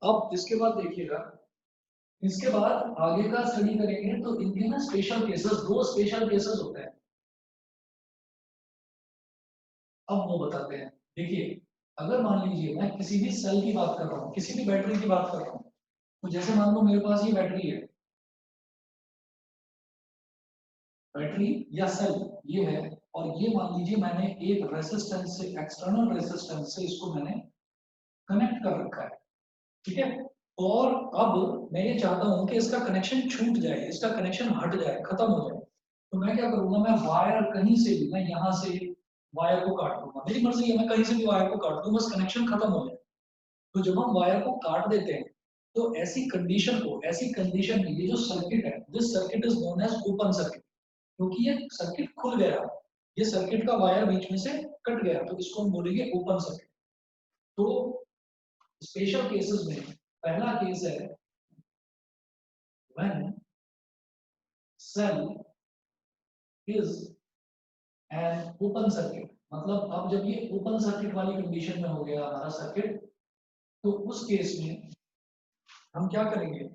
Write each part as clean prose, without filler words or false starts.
अब इसके बाद देखिएगा, इसके बाद आगे का स्टडी करेंगे तो इनके ना स्पेशल केसेस, दो स्पेशल केसेस होते हैं। अब वो बताते हैं। देखिए, अगर मान लीजिए मैं किसी भी सेल की बात कर रहा हूँ, किसी भी बैटरी की बात कर रहा हूँ, तो जैसे मान लो मेरे पास ये बैटरी है, बैटरी या सेल ये है, और ये मान लीजिए मैंने एक रेसिस्टेंस से, एक्सटर्नल रेसिस्टेंस से इसको मैंने कनेक्ट कर रखा है, ठीक है। और अब मैं ये चाहता हूं कि इसका कनेक्शन छूट जाए, इसका कनेक्शन हट जाए, खत्म हो जाए, तो मैं क्या करूंगा, मैं वायर कहीं से भी, मैं यहाँ से वायर को काट दूंगा, मेरी मर्जी है, मैं कहीं से भी वायर को काट दूं, बस कनेक्शन खत्म हो जाए। तो जब हम वायर को काट देते हैं, तो ऐसी कंडीशन को, ऐसी कंडीशन में ये जो सर्किट है, this circuit is known as open circuit, क्योंकि ये सर्किट खुल गया, ये सर्किट का वायर बीच में से कट गया, तो इसको हम बोलेंगे ओपन सर्किट। तो स्पेशल केसेस में पहला केस है when cell is an open circuit, मतलब अब जब ये ओपन सर्किट वाली कंडीशन में हो गया हमारा सर्किट, तो उस केस में हम क्या करेंगे,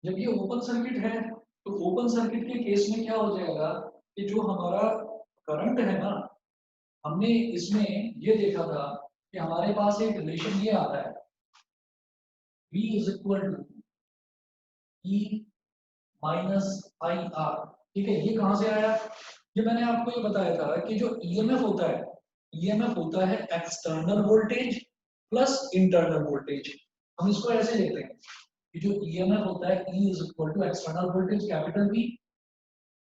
जब ये ओपन सर्किट है, तो ओपन सर्किट के केस में क्या हो जाएगा कि जो हमारा करंट है ना, हमने इसमें ये देखा था कि हमारे पास एक रिलेशन ये आता है, V is equal to E minus I R, ठीक है। ये कहां से आया, ये मैंने आपको ये बताया था कि जो ईएमएफ होता है, ईएमएफ होता है external voltage plus internal voltage. हम इसको ऐसे लिखते हैं कि जो ईएमएफ होता है E is equal to external voltage capital V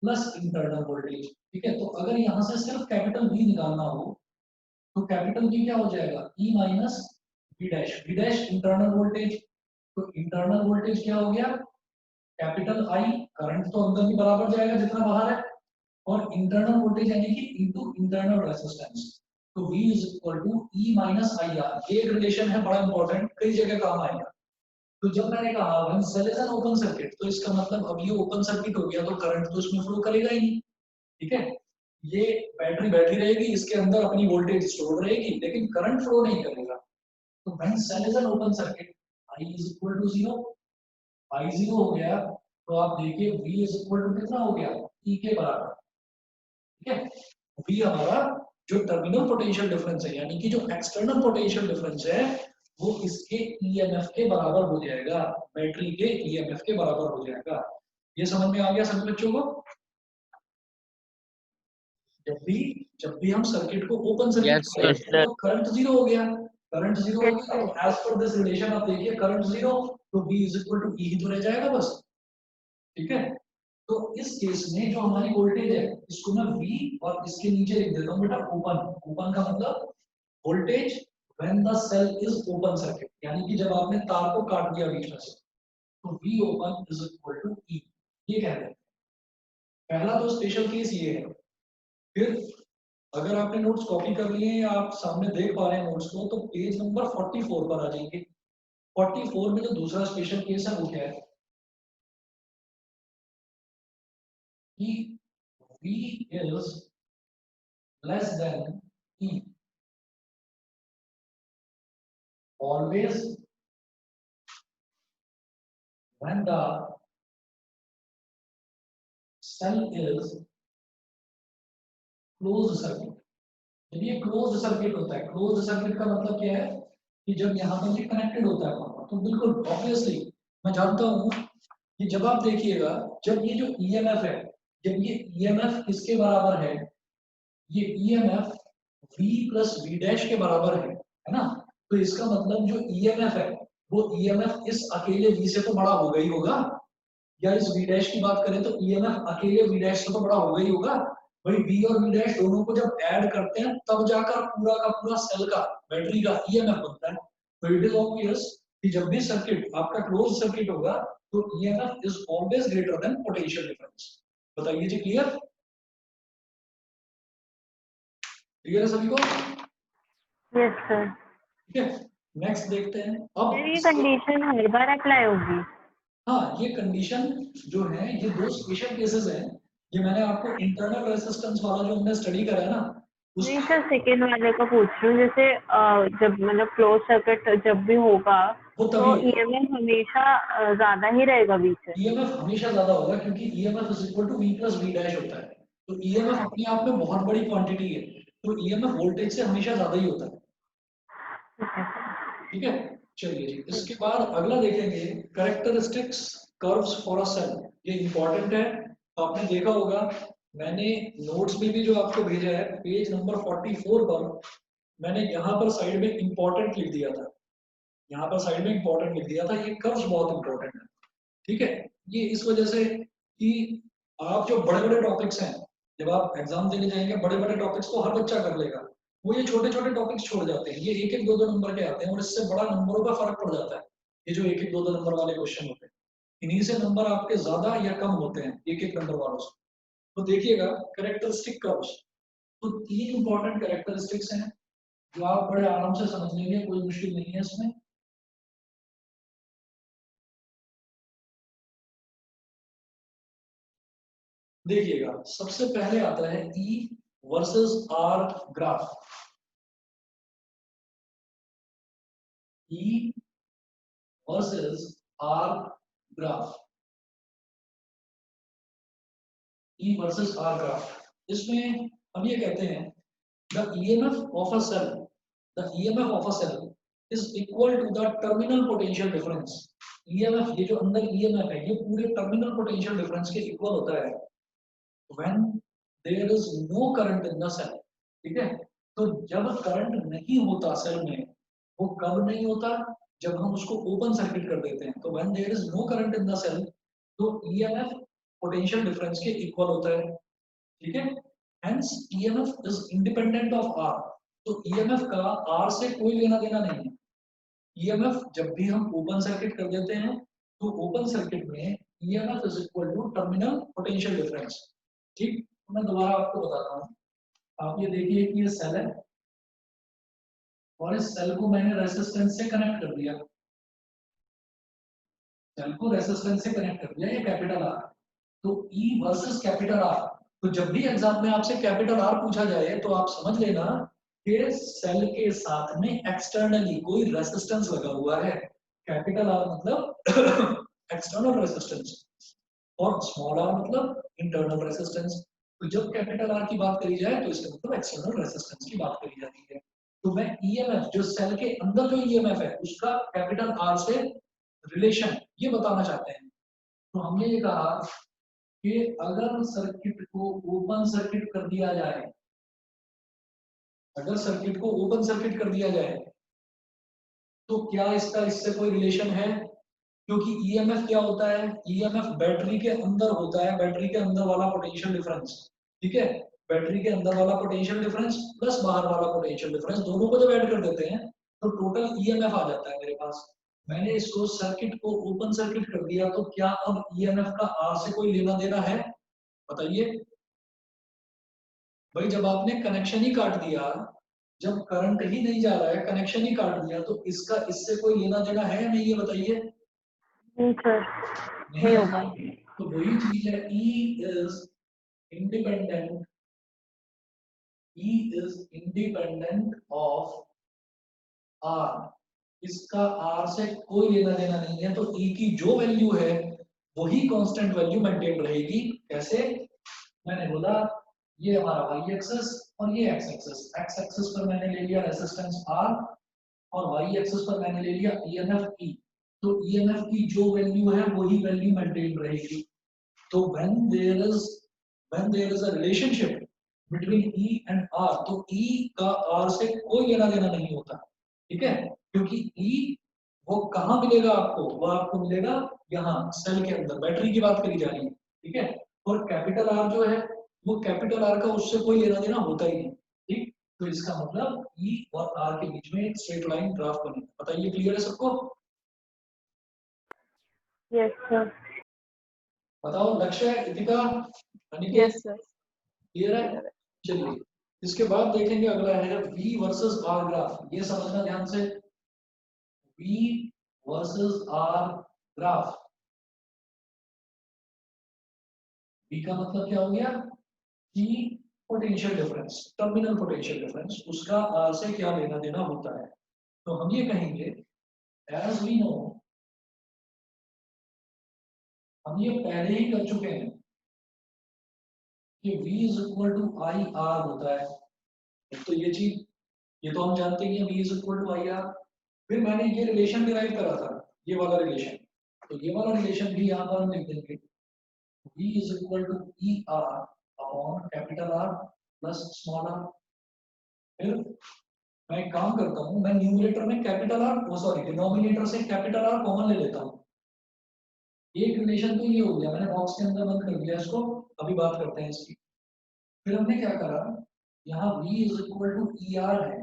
plus internal voltage, ठीक है। तो अगर यहाँ से सिर्फ कैपिटल V निकालना हो, तो कैपिटल V क्या हो जाएगा, E minus V dash, V dash internal voltage, तो इंटरनल वोल्टेज क्या हो गया, कैपिटल I, करंट तो अंदर भी बराबर जाएगा जितना बाहर है, और इंटरनल वोल्टेज यानी कि इनटू इंटरनल रेजिस्टेंस, तो V is equal to E minus I R. ये एक रिलेशन है बड़ा इंपॉर्टेंट, कई जगह काम आएगा। तो जब मैंने कहा when cell is an open circuit, तो इसका मतलब अब ये ओपन सर्किट हो गया, तो करंट तो इसमें फ्लो करेगा ही नहीं, ठीक है। ये बैटरी बैठी रहेगी, इसके अंदर अपनी वोल्टेज स्टोर रहेगी, लेकिन करंट फ्लो नहीं करेगा। तो when cell is an open circuit, I is equal to zero, I zero हो गया, तो आप देखिए V इज इक्वल टू कितना हो गया, E के बराबर, ठीक है। V हमारा जो टर्मिनल पोटेंशियल डिफरेंस है, यानी कि जो एक्सटर्नल पोटेंशियल डिफरेंस है, वो इसके ईएमएफ के बराबर हो जाएगा, बैटरी के ईएमएफ के बराबर हो जाएगा। ये समझ में आ गया सभी बच्चों को। जब भी हम सर्किट को ओपन सर्किट यस करें, सर। तो करंट जीरो हो गया, करंट जीरो हो Yes, गया, sir. तो एज पर दिस रिलेशन आप देखिए करंट जीरो, तो V is equal to E ही तो रह जाएगा बस, ठीक है। तो इस केस में जो हमारी वोल्टेज है, इसको मैं V और इसके नीचे लिख देता हूँ बेटा ओपन। ओपन का मतलब voltage when the cell is open circuit, यानी कि जब आपने तार को काट दिया बीच में से, तो V open is equal to E, ये कहते हैं। पहला तो स्पेशल केस ये है। फिर अगर आपने नोट्स कॉपी कर लिए हैं या आप सामने देख पा रहे हैं नोट्स को, तो पेज नंबर 44 पर आ जाएंगे। 44 में जो दूसरा स्पेशल केस है वो क्या है कि V is less than E, always when the cell is closed circuit। जब ये क्लोज्ड सर्किट होता है, क्लोज्ड सर्किट का मतलब क्या है कि जब यहाँ पर ये कनेक्टेड होता है पावर, तो बिल्कुल ऑब्वियसली मैं जानता हूँ कि जब आप देखिएगा, जब ये जो ईएमएफ है, जब ये ईएमएफ किसके बराबर है, ये EMF V plus V dash के बराबर है ना। तो इसका मतलब जो ईएमएफ है, वो ईएमएफ इस अकेले V से तो बड़ा होगा ही होगा, या इस V डैश की बात करें तो ईएमएफ अकेले V डैश से तो बड़ा होगा ही होगा। भाई V और V डैश दोनों को जब ऐड करते हैं, तब जाकर पूरा का पूरा सेल का, बैटरी का ईएमएफ बनता है। तो इट इज ऑब्वियस कि जब भी सर्किट आपका क्लोज सर्किट होगा, तो EMF is always greater than potential difference. बताइए जी, क्लियर, क्लियर है सभी को? Yes, sir. ठीक है, नेक्स्ट देखते हैं सर अब ये इसके। कंडीशन हर बार अप्लाई होगी? हाँ, ये कंडीशन जो है, ये दो स्पेशल केसेस हैं। ये मैंने आपको इंटरनल रेजिस्टेंस वाला जो हमने स्टडी करा है ना, उस नहीं सर, सेकेंड वाले का पूछ रही हूँ, जैसे जब मतलब क्लोज सर्किट जब भी होगा वो तो तभी ईएमएफ हमेशा ज्यादा ही रहेगा V से। ईएमएफ हमेशा ज्यादा होगा क्योंकि EMF is equal to V plus V dash होता है। तो ईएमएफ अपने आप में बहुत बड़ी क्वांटिटी है, तो ईएमएफ वोल्टेज से हमेशा ज्यादा ही होता है। ठीक है सर। ठीक है, चलिए जी, इसके बाद अगला देखेंगे characteristics curves for a cell. ये इंपॉर्टेंट है, आपने देखा होगा, मैंने नोट्स में भी जो आपको भेजा है पेज नंबर 44 पर मैंने यहाँ पर साइड में इंपॉर्टेंट लिख दिया था, यहाँ पर साइड में इंपॉर्टेंट लिख दिया था, ये कर्व्स बहुत इंपॉर्टेंट है। ठीक है, ये इस वजह से कि आप जो बड़े बड़े टॉपिक्स हैं, जब आप एग्जाम देने जाएंगे बड़े बड़े टॉपिक्स को हर बच्चा कर लेगा, वो ये छोटे छोटे टॉपिक्स छोड़ जाते हैं, ये एक एक दो दो नंबर के आते हैं और इससे बड़ा नंबरों का फर्क पड़ जाता है। ये जो एक एक दो दो नंबर वाले क्वेश्चन होते हैं, इन्हीं से नंबर आपके ज्यादा या कम होते हैं एक एक नंबर वालों से। तो देखिएगा कैरेक्टरिस्टिक कर्व्स, तो 3 इंपॉर्टेंट कैरेक्टरिस्टिक्स हैं जो आप बड़े आराम से समझ लेंगे, कोई मुश्किल नहीं है इसमें। देखिएगा सबसे पहले आता है E versus R graph. E versus R graph, E versus R graph, इसमें हम ये कहते हैं the EMF of a cell, the EMF of a cell is equal to the terminal potential difference। EMF, ये जो अंदर EMF है ये पूरे टर्मिनल पोटेंशियल डिफरेंस के इक्वल होता है when there is no current in the cell। ठीक है, तो जब करंट नहीं होता सेल में, वो कब नहीं होता, जब हम उसको ओपन सर्किट कर देते हैं, तो when there is no current in the cell तो EMF पोटेंशियल डिफरेंस के इक्वल होता है। ठीक है, hence EMF is independent of R। तो EMF का R से कोई लेना देना नहीं है। EMF जब भी हम ओपन सर्किट कर देते हैं तो ओपन सर्किट में EMF is equal to terminal potential difference. ठीक, तो मैं दोबारा आपको बताता हूँ, आप ये देखिए कि ये सेल है और इस सेल को मैंने रेसिस्टेंस से कनेक्ट कर दिया, सेल को रेसिस्टेंस से कनेक्ट कर दिया, ये कैपिटल आर। तो E वर्सेस कैपिटल आर, तो जब भी एग्जाम में आपसे कैपिटल आर पूछा जाए तो आप समझ लेना कि सेल के साथ में एक्सटर्नली कोई रेसिस्टेंस लगा हुआ है। कैपिटल आर मतलब एक्सटर्नल रेसिस्टेंस और स्मॉल आर मतलब इंटरनल रेसिस्टेंस। तो जब कैपिटल आर की बात करी जाए तो इसका मतलब एक्सटर्नल रेसिस्टेंस की बात करी जाती है। तो मैं ईएमएफ जो सेल के अंदर जो ईएमएफ है उसका कैपिटल आर से रिलेशन ये बताना चाहते हैं। तो हमने ये कहा कि अगर सर्किट को ओपन सर्किट कर दिया जाए, अगर सर्किट को ओपन सर्किट कर दिया जाए तो क्या इसका इससे कोई रिलेशन है, क्योंकि ईएमएफ क्या होता है, ईएमएफ बैटरी के अंदर होता है, बैटरी के अंदर वाला पोटेंशियल डिफरेंस। ठीक है, बैटरी के अंदर वाला पोटेंशियल डिफरेंस प्लस बाहर वाला पोटेंशियल डिफरेंस, दोनों को जब ऐड कर देते हैं तो टोटल ईएमएफ आ जाता है मेरे पास। मैंने इसको सर्किट को ओपन सर्किट कर दिया, तो क्या अब ईएमएफ का आर से कोई लेना देना है, बताइए भाई। जब आपने कनेक्शन ही काट दिया, जब करंट ही नहीं जा रहा है, कनेक्शन ही काट दिया, तो इसका इससे कोई लेना देना है या नहीं, ये बताइए। नहीं सर, नहीं नहीं है होगा। ना? तो वही चीज है, E is independent, E is independent of R। इसका R से कोई लेना देना नहीं है, तो E की जो वैल्यू है वही कांस्टेंट वैल्यू मेंटेन रहेगी। कैसे, मैंने बोला ये हमारा y एक्सिस और ये x एक्सिस, x एक्सिस पर मैंने ले लिया रेजिस्टेंस R और y एक्सिस पर मैंने ले लिया EMF E। तो EMF की जो वैल्यू है वही वैल्यू मेंटेन रहेगी। तो when there is a relationship between E and R, तो E का R से कोई लेना देना नहीं होता। ठीक है, क्योंकि E वो कहाँ मिलेगा आपको, वो आपको मिलेगा यहाँ सेल के अंदर, बैटरी की बात करी जा रही है। ठीक है, और कैपिटल R जो है वो कैपिटल R का उससे कोई लेना देना होता ही नहीं। ठीक, तो इसका मतलब E और R के बीच में एक स्ट्रेट लाइन ग्राफ बनेगा। बताइए, क्लियर है सबको? Yes sir. बताओ लक्ष्य, इतिका, अनिकेत, यस सर। क्लियर है? चलिए, इसके बाद देखेंगे अगला है V वर्सेस R ग्राफ। ये समझना ध्यान से, V versus R graph. V का मतलब क्या हो गया कि potential difference, terminal potential difference, उसका R से क्या लेना देना होता है। तो हम ये कहेंगे एज वी नो, हम ये पहले ही कर चुके हैं कि v is equal to I R होता है। तो ये चीज, ये तो हम जानते हैं v is equal to I R. फिर मैंने ये रिलेशन डिराइव करा था, ये वाला रिलेशन, तो ये वाला रिलेशन भी यहाँ पर हम लिख देंगे, v is equal to E R upon capital R plus small R. फिर मैं एक काम करता हूँ, मैं न्यूमरेटर में कैपिटल आर, सॉरी डिनोमिनेटर से कैपिटल आर कॉमन ले लेता हूँ। एक रिलेशन तो ये हो गया, मैंने बॉक्स के अंदर बंद कर दिया इसको, अभी बात करते हैं इसकी। फिर हमने क्या करा, यहाँ v is equal to E R है,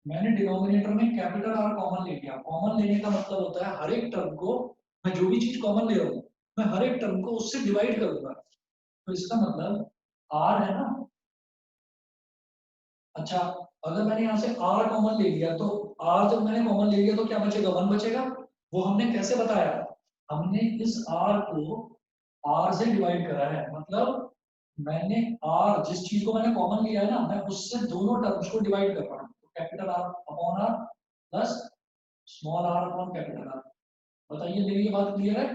मैंने डिनोमिनेटर में कैपिटल आर कॉमन ले लिया। कॉमन लेने का मतलब होता है हर एक टर्म को, मैं जो भी चीज कॉमन ले रहा हूँ, मैं हर एक टर्म को उससे डिवाइड करूंगा। तो इसका मतलब आर है ना। अच्छा, अगर मैंने यहाँ से आर कॉमन ले लिया, तो आर जब मैंने कॉमन ले लिया तो क्या बचेगा, वन बचेगा। वो हमने कैसे बताया, हमने इस आर को आर से डिवाइड करा है, मतलब मैंने आर, जिस चीज को मैंने कॉमन लिया है ना, मैं उससे दोनों टर्म्स को डिवाइड कर रहा हूँ। तो capital R upon R plus small R upon capital R. बताइए मेरी ये बात क्लियर है,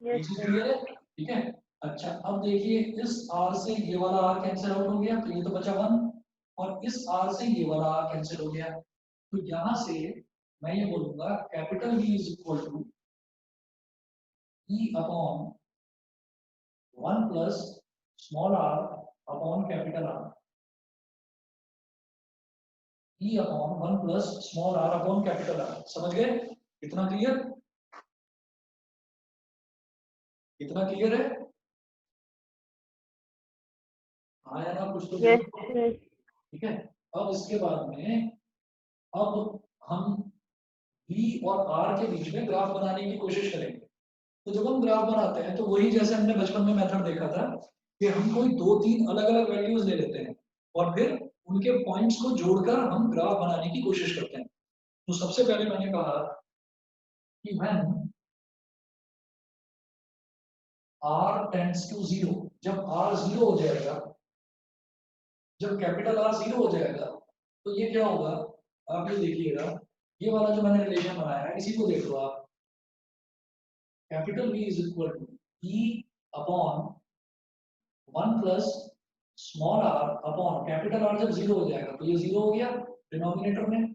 ये यस चीज सर। क्लियर है, ठीक है। अच्छा, अब देखिए इस आर से ये वाला आर कैंसिल आउट हो गया, तो ये तो बचा वन, और इस आर से ये वाला आर कैंसिल हो गया। तो यहां से मैं ये बोलूंगा capital V is equal to E upon one plus small R upon capital R, E upon one plus small R upon capital R. समझ गए, इतना क्लियर, इतना क्लियर है, हाँ या ना, कुछ तो यस बोलो। सर। ठीक है, अब इसके बाद में अब हम V और R के बीच में ग्राफ बनाने की कोशिश करेंगे। तो जब हम ग्राफ बनाते हैं तो वही जैसे हमने बचपन में मेथड देखा था कि हम कोई दो तीन अलग अलग वैल्यूज ले लेते हैं और फिर उनके पॉइंट्स को जोड़कर हम ग्राफ बनाने की कोशिश करते हैं। तो सबसे पहले मैंने कहा कि when R tends to zero, जब R जीरो हो जाएगा, जब कैपिटल R जीरो हो जाएगा, तो ये क्या होगा, आप ये देखिएगा, ये वाला जो मैंने रिलेशन बनाया है इसी को देख लो आप। Capital V is equal to E upon one plus small R upon capital R. जब जीरो हो जाएगा तो ये जीरो हो गया डिनोमिनेटर में।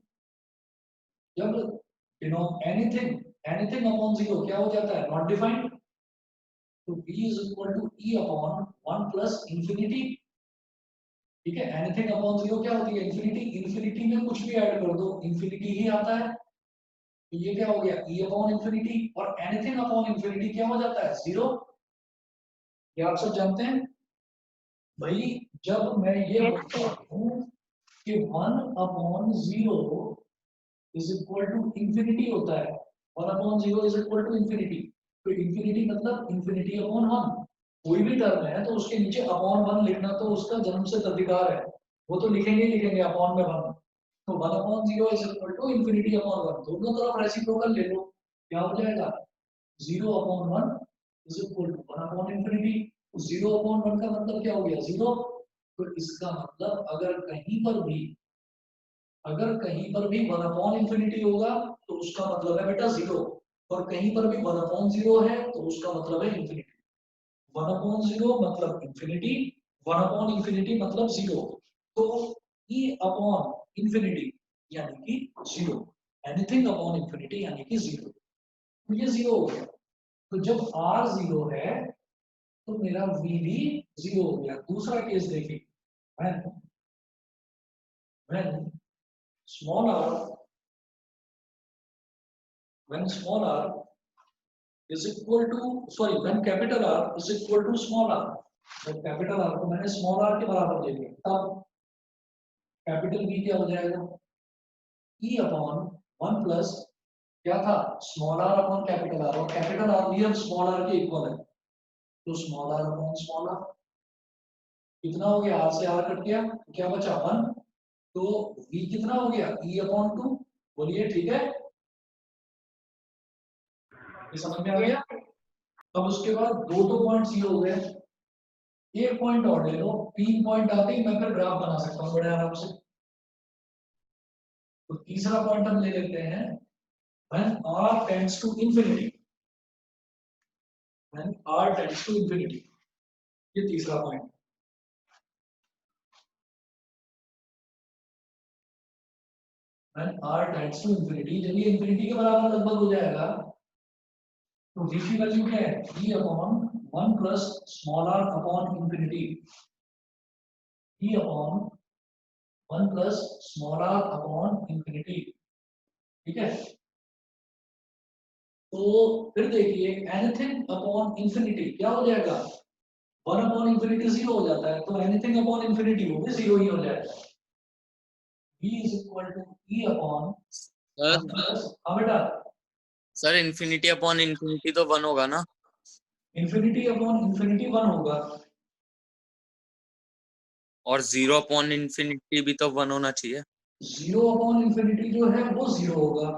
जब एनीथिंग एनीथिंग अपॉन जीरो क्या हो जाता है, नॉट डिफाइंड। तो v is equal to e upon one plus infinity. ठीक है, एनीथिंग अपॉन जीरो क्या होती है, इंफिनिटी। इंफिनिटी में कुछ भी ऐड कर दो इंफिनिटी ही आता है। तो ये क्या हो गया, e अपॉन इंफिनिटी, और एनीथिंग अपॉन इंफिनिटी क्या हो जाता है, जीरो। ये आप सब जानते हैं भाई। जब मैं ये यस बोलता सर। हूँ कि one upon zero is equal to infinity होता है, one upon zero is equal to infinity. तो इंफिनिटी मतलब इंफिनिटी अपॉन वन। कोई भी टर्म है तो उसके नीचे अपॉन वन लिखना तो उसका जन्म से अधिकार है, वो तो लिखेंगे ही लिखेंगे अपॉन में वन। तो one upon zero is equal to infinity upon one, दोनों तरफ रेसिप्रोकल ले लो, क्या हो जाएगा, zero upon one is equal to one upon infinity. Zero upon one का मतलब क्या हो गया, जीरो। तो इसका मतलब अगर कहीं पर भी वन अपॉन इंफिनिटी होगा तो उसका मतलब है बेटा जीरो, और कहीं पर भी वन अपॉन जीरो है तो उसका मतलब है इंफिनिटी। वन अपॉन जीरो मतलब इंफिनिटी, वन अपॉन इंफिनिटी मतलब जीरो। तो ई अपॉन इंफिनिटी यानी कि जीरो, एनीथिंग अपॉन इंफिनिटी यानी कि जीरो। तो ये जीरो हो गया। तो जब आर जीरो है तो मेरा वी भी जीरो हो गया। दूसरा केस देखिए, when when small r when small r is equal to, sorry, when capital R is equal to small r, जब कैपिटल आर को मैंने स्मॉल आर के बराबर ले लिया तब कैपिटल बी क्या हो जाएगा, ई अपॉन वन प्लस क्या था, small R upon capital R, और कैपिटल आर भी अब स्मॉल आर के इक्वल है। तो small R upon small R कितना हो गया, आर से आर कट गया तो क्या बचा, वन। तो v कितना हो गया, ई अपॉन टू। बोलिए ठीक है, ये समझ में आ गया। यस। अब उसके बाद दो दो पॉइंट्स ये हो गए, एक पॉइंट और ले लो, तीन पॉइंट आते ही मैं फिर ग्राफ बना सकता हूँ बड़े आराम से। तो तीसरा पॉइंट हम ले लेते हैं when r tends to infinity, when r tends to infinity, ये तीसरा point. when r tends to infinity, जब ये infinity के बराबर लगभग हो जाएगा तो v की वैल्यू क्या है, e upon 1 plus small r upon infinity, e upon 1 plus small r upon infinity. ठीक है, तो फिर देखिए एनीथिंग अपॉन इंफिनिटी क्या हो जाएगा, 1 अपॉन इंफिनिटी 0 हो जाता है, तो एनीथिंग अपॉन इंफिनिटी वो भी 0 ही हो जाएगा। v is equal to e upon 1 plus, हाँ बेटा सर इन्फिनिटी अपॉन इन्फिनिटी तो 1 होगा ना, इंफिनिटी अपॉन इंफिनिटी 1 होगा, और 0 अपॉन इन्फिनिटी भी तो 1 होना चाहिए। 0 अपॉन इंफिनिटी जो है वो 0 होगा,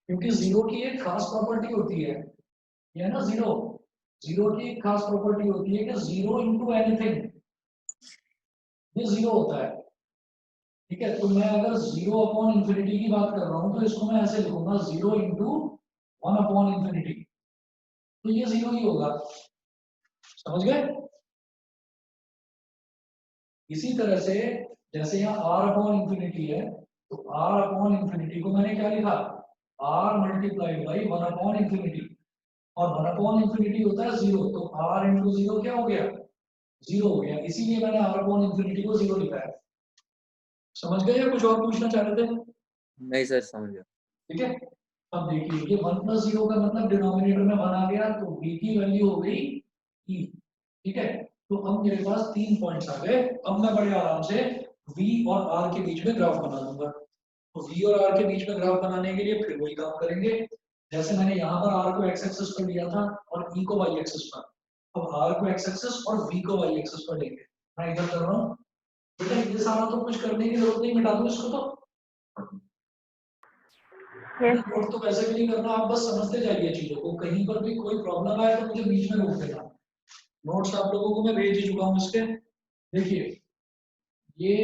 क्योंकि 0 की एक खास प्रॉपर्टी होती है, ये है ना 0, 0 की एक खास प्रॉपर्टी होती है कि 0 इंटू एनीथिंग ये 0 होता है। ठीक है, तो मैं अगर 0 अपॉन इंफिनिटी की बात कर रहा हूं तो इसको मैं ऐसे लिखूंगा 0 इंटू 1 अपॉन इंफिनिटी, तो ये 0 ही होगा, समझ गए। इसी तरह से जैसे यहाँ r अपॉन इंफिनिटी है, तो r अपॉन इंफिनिटी को मैंने क्या लिखा, r multiplied by 1 upon infinity, और 1 अपॉन इंफिनिटी होता है 0, तो r इंटू 0 क्या हो गया, 0 हो गया, इसीलिए मैंने r अपॉन इंफिनिटी को 0 लिखा है। समझ गए या कुछ और पूछना चाह रहे थे? नहीं सर समझ गया। ठीक है, अब देखिए ये 1 प्लस 0 का मतलब डिनोमिनेटर में 1 आ गया, तो v की वैल्यू हो गई e। ठीक है, तो अब मेरे पास 3 पॉइंट्स आ गए, अब मैं बड़े आराम से v और r के बीच में ग्राफ बना दूंगा। तो v और r के बीच में ग्राफ बनाने के लिए फिर वही काम करेंगे, जैसे मैंने यहाँ पर r को x एक्सिस पर लिया था और e को y एक्सिस पर, अब r को x एक्सिस और v को y एक्सिस पर लेंगे। मैं इधर कर रहा हूँ बेटा, ये सारा तो कुछ करने की जरूरत नहीं, मिटा दो इसको, तो Yes, नोट तो वैसे भी नहीं करना, आप बस समझते जाइए चीजों को, कहीं पर भी कोई प्रॉब्लम आए तो मुझे बीच में रोक देना। नोट्स आप लोगों को मैं भेज ही चुका हूँ इसके। देखिए ये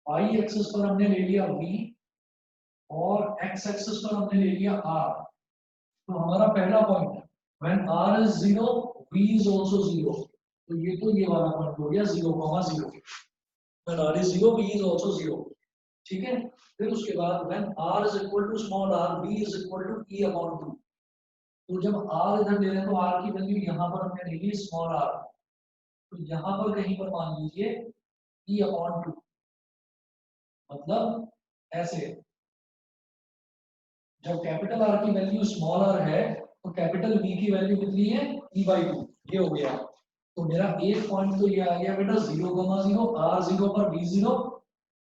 y एक्सिस पर हमने ले लिया v और x एक्सिस पर हमने ले लिया r, तो हमारा पहला पॉइंट है when r is 0 v is also 0, तो ये वाला पॉइंट हो गया 0,0, when r is 0 v is also 0। ठीक है, फिर उसके बाद when r is equal to small r v is equal to e upon 2, तो जब r इधर ले रहे हैं तो r की वैल्यू यहाँ पर हमने ले ली स्मॉल r, तो यहाँ पर कहीं पर मान लीजिए e अपॉन 2, मतलब ऐसे जब कैपिटल R की वैल्यू स्मॉल r है तो कैपिटल V की वैल्यू कितनी है e/2, ये हो गया। तो मेरा एक पॉइंट तो ये आ गया बेटा 0,0 r 0 पर v 0,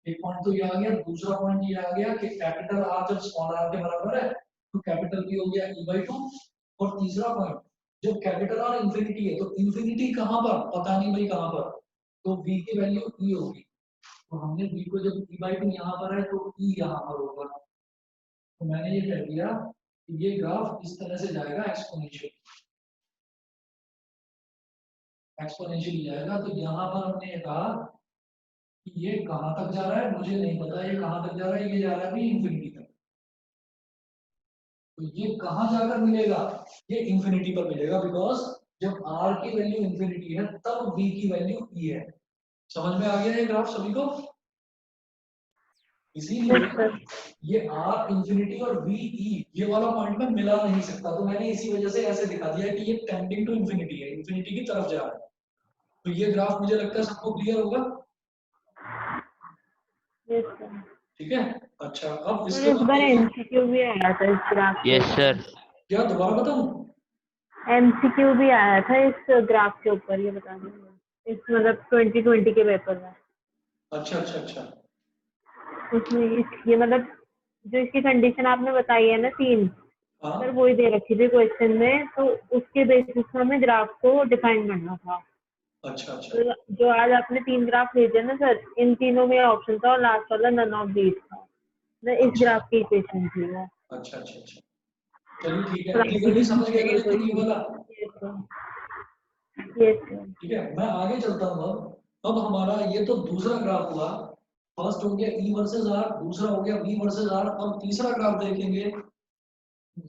एक पॉइंट तो ये आ गया। दूसरा पॉइंट ये आ गया कि कैपिटल R जब स्मॉल r के बराबर है तो कैपिटल V हो गया e/2। और तीसरा पॉइंट जब कैपिटल R इंफिनिटी है तो इंफिनिटी कहाँ पर, पता नहीं भाई कहाँ पर, तो V की वैल्यू e होगी, तो हमने V को जब e/2 यहाँ पर है तो e यहाँ पर होगा, तो मैंने ये कह दिया कि ये ग्राफ इस तरह से जाएगा एक्सपोनेंशियली जाएगा। तो यहाँ पर हमने ये कहा कि ये कहाँ तक जा रहा है मुझे नहीं पता, ये कहाँ तक जा रहा है, ये जा रहा है भी इंफिनिटी तक, तो ये कहाँ जाकर मिलेगा, ये इंफिनिटी पर मिलेगा, बिकॉज जब r की वैल्यू इंफिनिटी है तब v की वैल्यू e है। समझ में आ गया ये ग्राफ सभी को? इसीलिए yes, sir. ये r इंफिनिटी और v e ये वाला पॉइंट में मिला नहीं सकता, तो मैंने इसी वजह से ऐसे दिखा दिया कि ये टेंडिंग टू इंफिनिटी है, इंफिनिटी की तरफ जा रहा है। तो ये ग्राफ मुझे लगता है सबको क्लियर होगा। Yes, sir. ठीक है, अच्छा अब सर इसके इस बार बाद MCQ भी आया था इस ग्राफ के यस ऊपर। सर। क्या दोबारा बताऊं? MCQ भी आया था इस ग्राफ के ऊपर, ये बता दीजिए, इस मतलब 2020 के पेपर में। अच्छा अच्छा अच्छा, उसमें ये मतलब जो इसकी कंडीशन आपने बताई है ना 3, हाँ सर वही दे रखी थी क्वेश्चन में, तो उसके बेसिस पर हमें ग्राफ को डिफाइन करना था। अच्छा अच्छा तो जो आज आपने 3 ग्राफ भेजे ना सर, इन तीनों में ऑप्शन था और लास्ट वाला नन ऑफ दीज था, ना इस ग्राफ की इक्वेशन थी वो। अच्छा अच्छा अच्छा, चलिए ठीक है, क्लियरली समझ गया ना इसको ये वाला। Yes sir. ठीक है, मैं आगे चलता हूँ। अब हमारा ये तो दूसरा ग्राफ हुआ फर्स्ट हो गया E वर्सेस R, दूसरा हो गया V वर्सेस R, और तीसरा ग्राफ देखेंगे,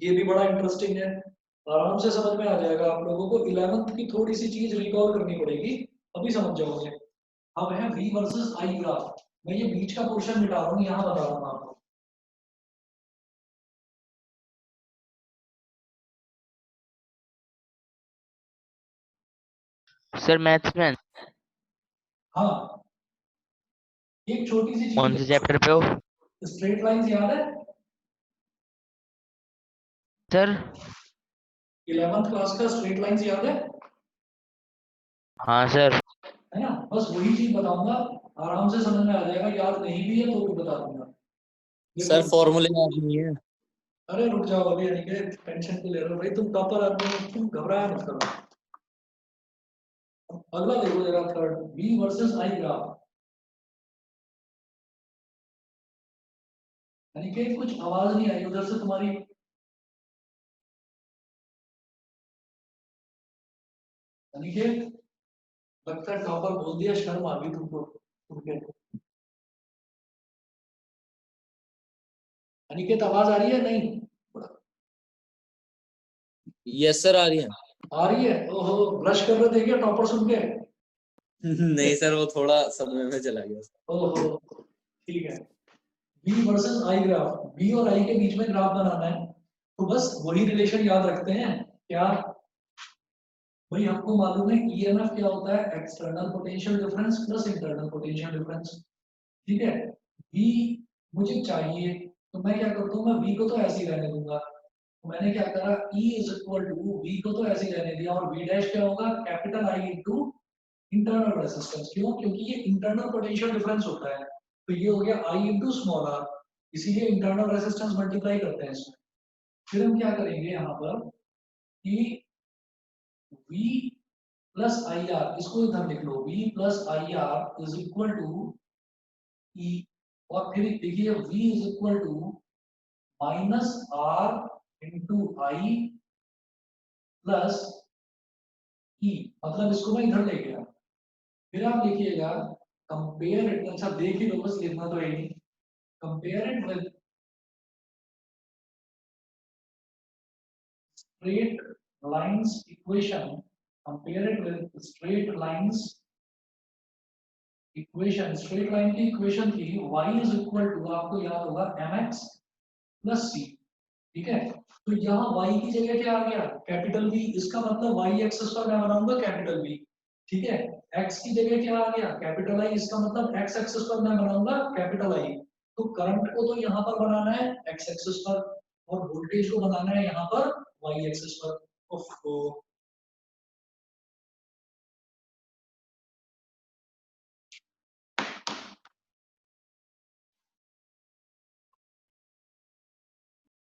ये भी बड़ा इंटरेस्टिंग है, आराम से समझ में आ जाएगा आप लोगों को। 11th की थोड़ी सी चीज रिकॉल करनी पड़ेगी, अभी समझ जाओगे। अब है V वर्सेस I ग्राफ, मैं ये बीच का पोर्शन मिटा रहा हूँ, यहाँ बता रहा हूँ आपको। सर मैथ्स में हाँ, एक छोटी सी कौन चीज से है, चैप्टर पे हो स्ट्रेट लाइंस याद है? सर? 11th क्लास का स्ट्रेट लाइंस याद है? हाँ सर। है ना, बस वही चीज बताऊंगा, आराम से समझ में आ जाएगा, याद नहीं भी है तो भी बता दूंगा। सर देखो, फॉर्मूले याद नहीं है। अरे रुक जाओ अभी, यानी कि टेंशन क्यों ले रहे हो भाई, तुम टॉपर आदमी हो, तुम घबराया मत करो। अगला देखो जरा, third, V versus I graph. यानी कि कुछ आवाज नहीं आई उधर से तुम्हारी, यानी कि लगता है टॉपर बोल दिया, शर्म आ गई तुमको तुमके। अनिकेत आवाज आ रही है नहीं? यस सर आ रही है। आ रही है? ओहो, ब्लश कर रहे थे क्या टॉपर सुन के? नहीं सर वो थोड़ा समय में चला गया। ओहो, ठीक है। V versus I graph, V और I के बीच में ग्राफ बनाना है, तो बस वही रिलेशन याद रखते हैं क्या भाई, हमको मालूम है EMF क्या होता है, external potential difference plus internal potential difference, ठीक है। V मुझे चाहिए, तो मैं क्या करता हूँ, मैं V को तो ऐसे ही रहने दूंगा, तो मैंने क्या करा, E is equal to V को तो ऐसे ही रहने दिया, और V डैश क्या होगा, capital I into internal resistance. क्यों? क्योंकि ये इंटरनल पोटेंशियल डिफरेंस होता है, तो ये हो गया I इंटू स्मॉल r, इसीलिए इंटरनल रेजिस्टेंस मल्टीप्लाई करते हैं इसमें। फिर हम क्या करेंगे यहाँ पर कि V प्लस आई आर, इसको इधर लिख लो, V plus I R is equal to E, और फिर देखिए V is equal to minus R into I plus E, मतलब इसको मैं इधर ले गया। फिर आप लिखिएगा कंपेयर इट, अच्छा देख ही लो बस, लिखना तो है नहीं, compare it with straight lines equation, compare it with straight lines equation, straight line की इक्वेशन थी y is equal to, आपको याद होगा, mx plus c, ठीक है। तो यहाँ y की जगह क्या आ गया, कैपिटल V, इसका मतलब y एक्सिस पर मैं बनाऊंगा कैपिटल V, ठीक है। x की जगह क्या आ गया, कैपिटल I, इसका मतलब x एक्सिस पर मैं बनाऊंगा कैपिटल I। तो करंट को तो यहाँ पर बनाना है x एक्सिस पर, और वोल्टेज को बनाना है यहाँ पर y एक्सिस पर।